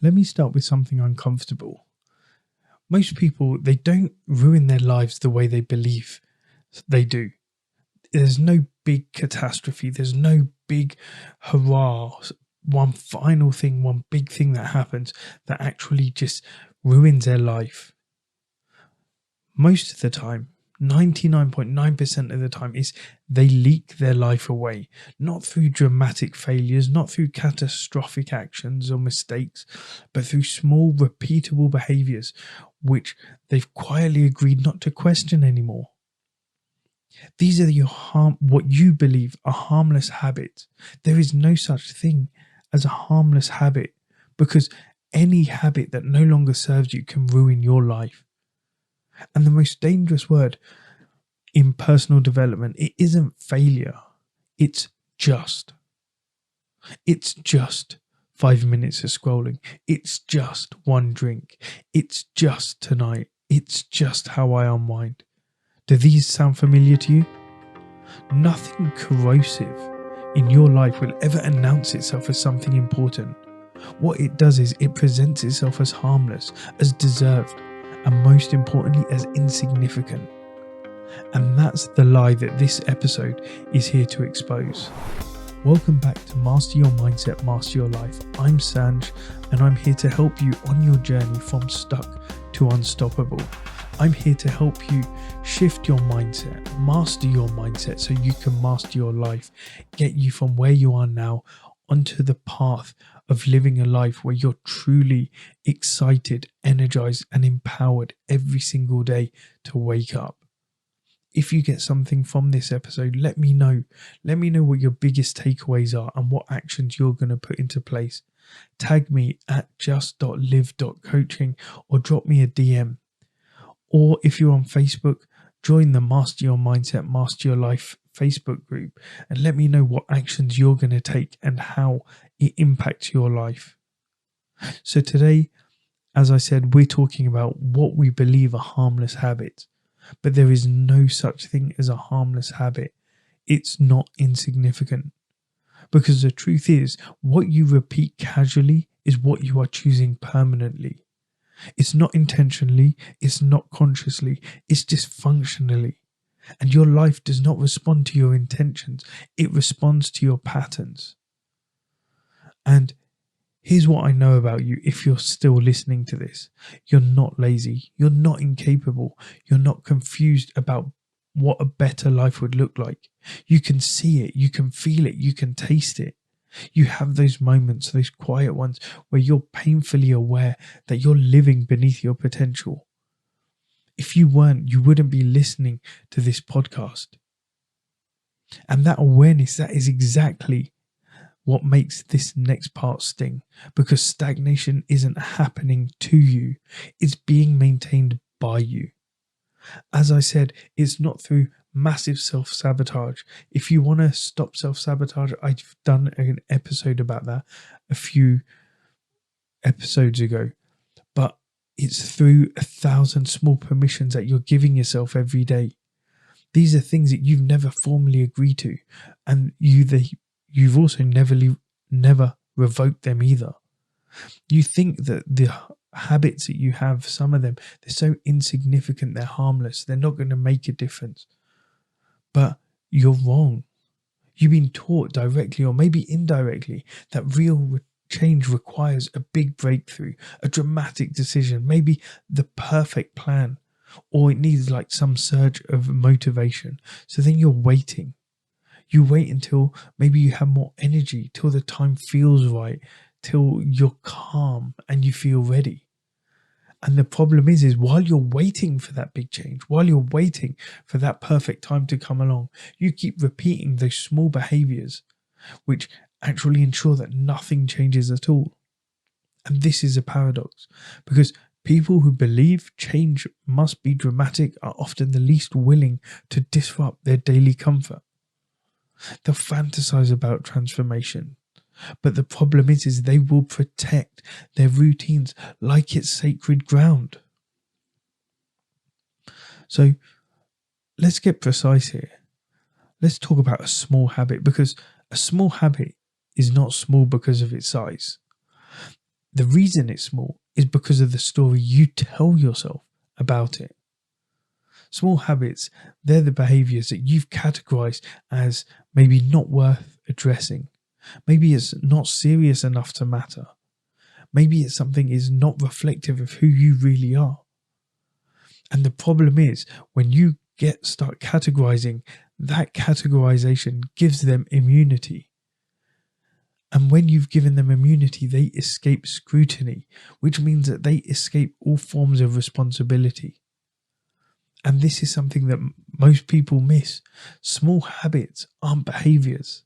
Let me start with something uncomfortable. Most people, they don't ruin their lives the way they believe they do. There's no big catastrophe. There's no big hurrah. One final thing, one big thing that happens that actually just ruins their life. Most of the time, 99.9% of the time, is they leak their life away, not through dramatic failures, not through catastrophic actions or mistakes, but through small, repeatable behaviours which they've quietly agreed not to question anymore. These are what you believe are harmless habits. There is no such thing as a harmless habit, because any habit that no longer serves you can ruin your life. And the most dangerous word in personal development, it isn't failure, it's just. It's just 5 minutes of scrolling. It's just one drink. It's just tonight. It's just how I unwind. Do these sound familiar to you? Nothing corrosive in your life will ever announce itself as something important. What it does is it presents itself as harmless, as deserved, and most importantly, as insignificant. And that's the lie that this episode is here to expose. Welcome back to Master Your Mindset, Master Your Life. I'm Sanj, and I'm here to help you on your journey from stuck to unstoppable. I'm here to help you shift your mindset, master your mindset so you can master your life, get you from where you are now onto the path of living a life where you're truly excited, energized, and empowered every single day to wake up. If you get something from this episode, let me know. Let me know what your biggest takeaways are and what actions you're going to put into place. Tag me at just.live.coaching or drop me a DM. Or if you're on Facebook, join the Master Your Mindset, Master Your Life Facebook group and let me know what actions you're going to take and how it impacts your life. So today, as I said, we're talking about what we believe are harmless habits. But there is no such thing as a harmless habit. It's not insignificant. Because the truth is, what you repeat casually is what you are choosing permanently. It's not intentionally, it's not consciously, it's just functionally. And your life does not respond to your intentions, it responds to your patterns. And here's what I know about you if you're still listening to this. You're not lazy, you're not incapable, you're not confused about what a better life would look like. You can see it, you can feel it, you can taste it. You have those moments, those quiet ones, where you're painfully aware that you're living beneath your potential. If you weren't, you wouldn't be listening to this podcast. And that awareness, that is exactly what makes this next part sting, because stagnation isn't happening to you, it's being maintained by you. As I said, it's not through massive self-sabotage. If you want to stop self-sabotage, I've done an episode about that a few episodes ago, but it's through 1,000 small permissions that you're giving yourself every day. These are things that you've never formally agreed to, and you've also never revoked them either. You think that the habits that you have, some of them, they're so insignificant, they're harmless, they're not going to make a difference. But you're wrong. You've been taught directly or maybe indirectly that real change requires a big breakthrough, a dramatic decision, maybe the perfect plan, or it needs like some surge of motivation. So then you're waiting. You wait until maybe you have more energy, till the time feels right, till you're calm and you feel ready. And the problem is while you're waiting for that big change, while you're waiting for that perfect time to come along, you keep repeating those small behaviours which actually ensure that nothing changes at all. And this is a paradox, because people who believe change must be dramatic are often the least willing to disrupt their daily comfort. They'll fantasize about transformation, but the problem is they will protect their routines like it's sacred ground. So let's get precise here. Let's talk about a small habit, because a small habit is not small because of its size. The reason it's small is because of the story you tell yourself about it. Small habits, they're the behaviours that you've categorised as maybe not worth addressing. Maybe it's not serious enough to matter. Maybe it's something is not reflective of who you really are. And the problem is when you start categorising, that categorisation gives them immunity. And when you've given them immunity, they escape scrutiny, which means that they escape all forms of responsibility. And this is something that most people miss. Small habits aren't behaviours,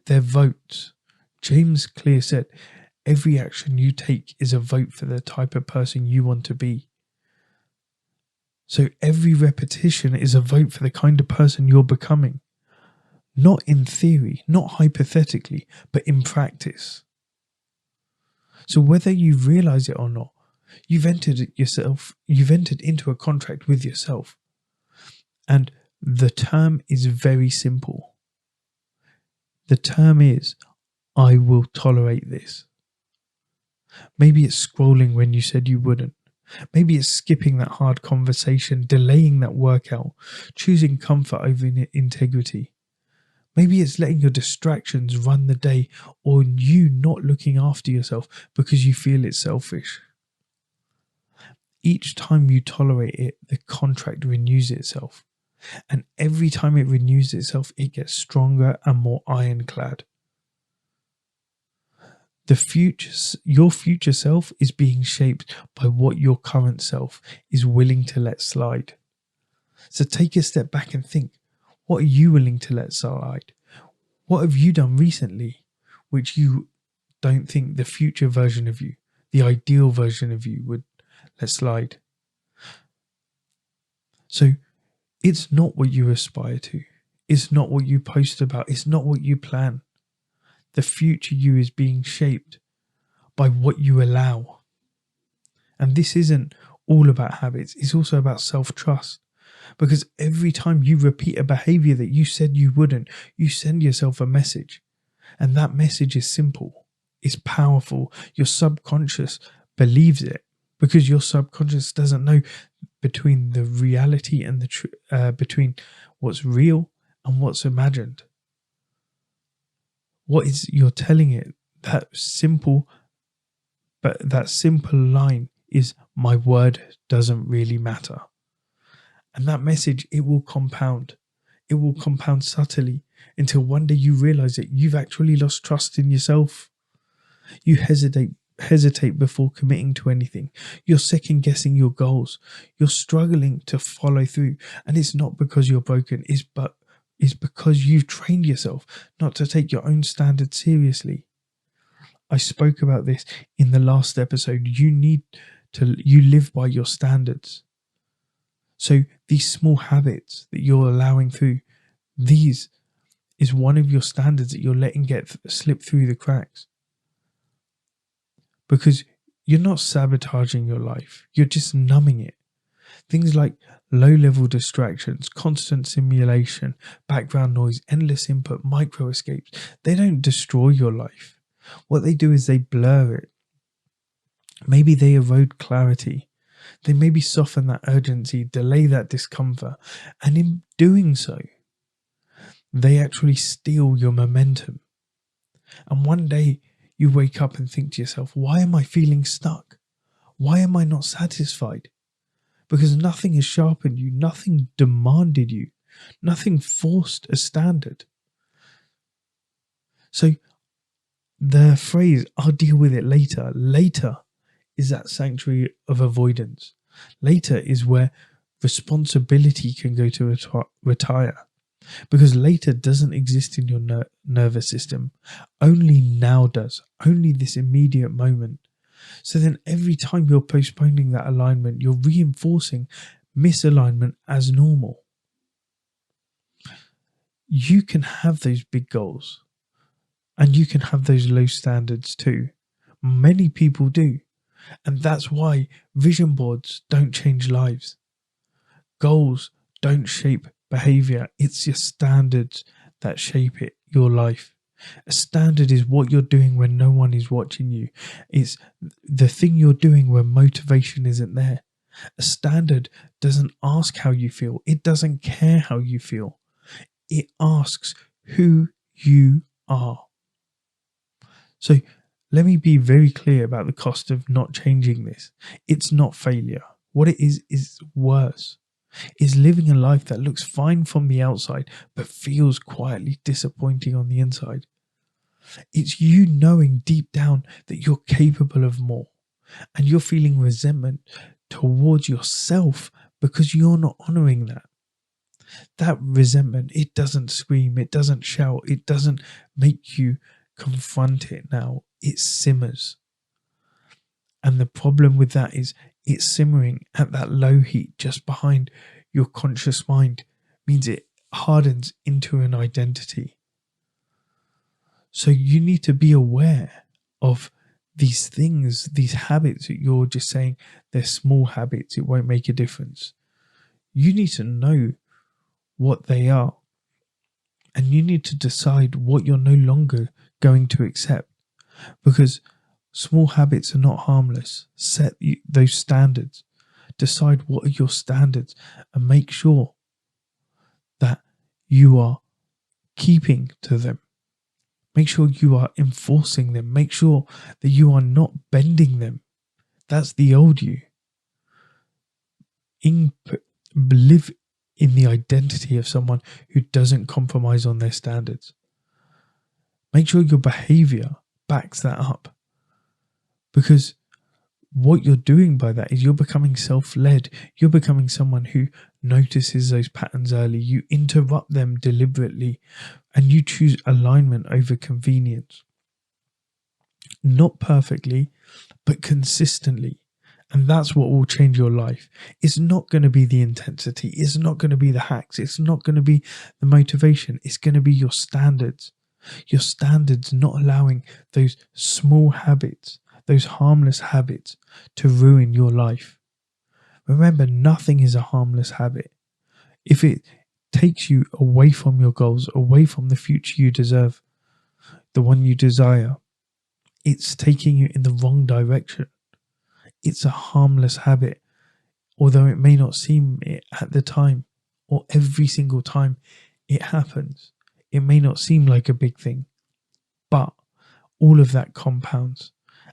they're votes. James Clear said, every action you take is a vote for the type of person you want to be. So every repetition is a vote for the kind of person you're becoming. Not in theory, not hypothetically, but in practice. So whether you realise it or not, you've entered into a contract with yourself. And the term is very simple. The term is, I will tolerate this. Maybe it's scrolling when you said you wouldn't. Maybe it's skipping that hard conversation, delaying that workout, choosing comfort over integrity. Maybe it's letting your distractions run the day, or you not looking after yourself because you feel it's selfish. Each time you tolerate it, the contract renews itself. And every time it renews itself, it gets stronger and more ironclad. Your future self is being shaped by what your current self is willing to let slide. So take a step back and think, what are you willing to let slide? What have you done recently which you don't think the future version of you, the ideal version of you, would let slide? So it's not what you aspire to. It's not what you post about. It's not what you plan. The future you is being shaped by what you allow. And this isn't all about habits. It's also about self-trust. Because every time you repeat a behavior that you said you wouldn't, you send yourself a message. And that message is simple. It's powerful. Your subconscious believes it because your subconscious doesn't know between the reality and between what's real and what's imagined. What is you're telling it? That simple line is, my word doesn't really matter. And that message, it will compound. It will compound subtly until one day you realize that you've actually lost trust in yourself. You hesitate before committing to anything. You're second guessing your goals. You're struggling to follow through. And it's not because you're broken. It's because you've trained yourself not to take your own standards seriously. I spoke about this in the last episode. You live by your standards. So these small habits that you're allowing through, these is one of your standards that you're letting slip through the cracks. Because you're not sabotaging your life, you're just numbing it. Things like low-level distractions, constant simulation, background noise, endless input, micro escapes, they don't destroy your life. What they do is they blur it. Maybe they erode clarity. They maybe soften that urgency, delay that discomfort, and in doing so, they actually steal your momentum. And one day you wake up and think to yourself, why am I feeling stuck? Why am I not satisfied? Because nothing has sharpened you, nothing demanded you, nothing forced a standard. So the phrase, I'll deal with it later is that sanctuary of avoidance. Later is where responsibility can go to retire. Because later doesn't exist in your nervous system. Only now does. Only this immediate moment. So then every time you're postponing that alignment, you're reinforcing misalignment as normal. You can have those big goals. And you can have those low standards too. Many people do. And that's why vision boards don't change lives. Goals don't shape behavior. It's your standards that shape your life. A standard is what you're doing when no one is watching you. It's the thing you're doing when motivation isn't there. A standard doesn't ask how you feel. It doesn't care how you feel. It asks who you are. So let me be very clear about the cost of not changing this. It's not failure. What it is worse. Is living a life that looks fine from the outside but feels quietly disappointing on the inside. It's you knowing deep down that you're capable of more, and you're feeling resentment towards yourself because you're not honouring that. That resentment, it doesn't scream, it doesn't shout, it doesn't make you confront it now. It simmers. And the problem with that is it's simmering at that low heat just behind your conscious mind, means it hardens into an identity. So you need to be aware of these things, these habits that you're just saying they're small habits, it won't make a difference. You need to know what they are, and you need to decide what you're no longer going to accept, because small habits are not harmless. Set those standards. Decide what are your standards and make sure that you are keeping to them. Make sure you are enforcing them. Make sure that you are not bending them. That's the old you. Live in the identity of someone who doesn't compromise on their standards. Make sure your behaviour backs that up. Because what you're doing by that is you're becoming self-led. You're becoming someone who notices those patterns early. You interrupt them deliberately, and you choose alignment over convenience. Not perfectly, but consistently. And that's what will change your life. It's not going to be the intensity. It's not going to be the hacks. It's not going to be the motivation. It's going to be your standards. Your standards not allowing those small habits, those harmless habits, to ruin your life. Remember, nothing is a harmless habit. If it takes you away from your goals, away from the future you deserve, the one you desire, it's taking you in the wrong direction. It's a harmless habit, although it may not seem it at the time or every single time it happens. It may not seem like a big thing, but all of that compounds.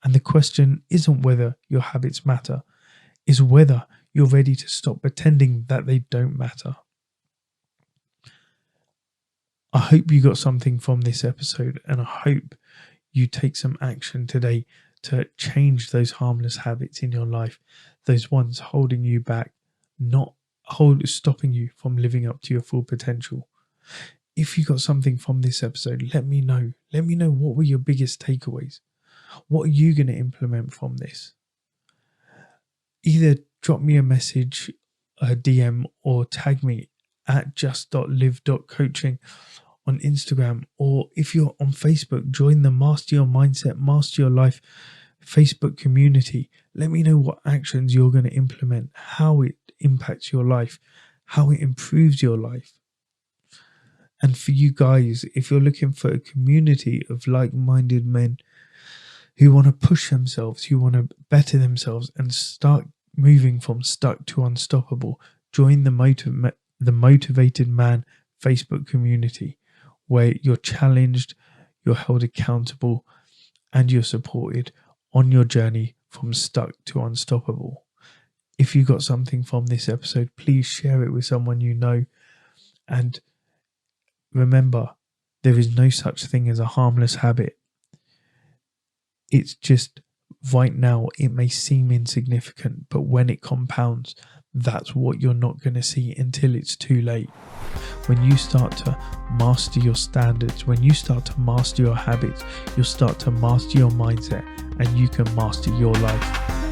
And the question isn't whether your habits matter, is whether you're ready to stop pretending that they don't matter. I hope you got something from this episode, and I hope you take some action today to change those harmless habits in your life, those ones holding you back, not stopping you from living up to your full potential. If you got something from this episode, let me know. Let me know what were your biggest takeaways. What are you going to implement from this? Either drop me a message, a DM, or tag me at just.live.coaching on Instagram, or if you're on Facebook, join the Master Your Mindset, Master Your Life Facebook community. Let me know what actions you're going to implement, how it impacts your life, how it improves your life. And for you guys, if you're looking for a community of like-minded men who want to push themselves, who want to better themselves and start moving from stuck to unstoppable, join the Motivated Man Facebook community, where you're challenged, you're held accountable, and you're supported on your journey from stuck to unstoppable. If you got something from this episode, please share it with someone you know. And remember, there is no such thing as a harmless habit. It's just right now it may seem insignificant, but when it compounds, that's what you're not going to see until it's too late. When you start to master your standards, when you start to master your habits, you'll start to master your mindset, and you can master your life.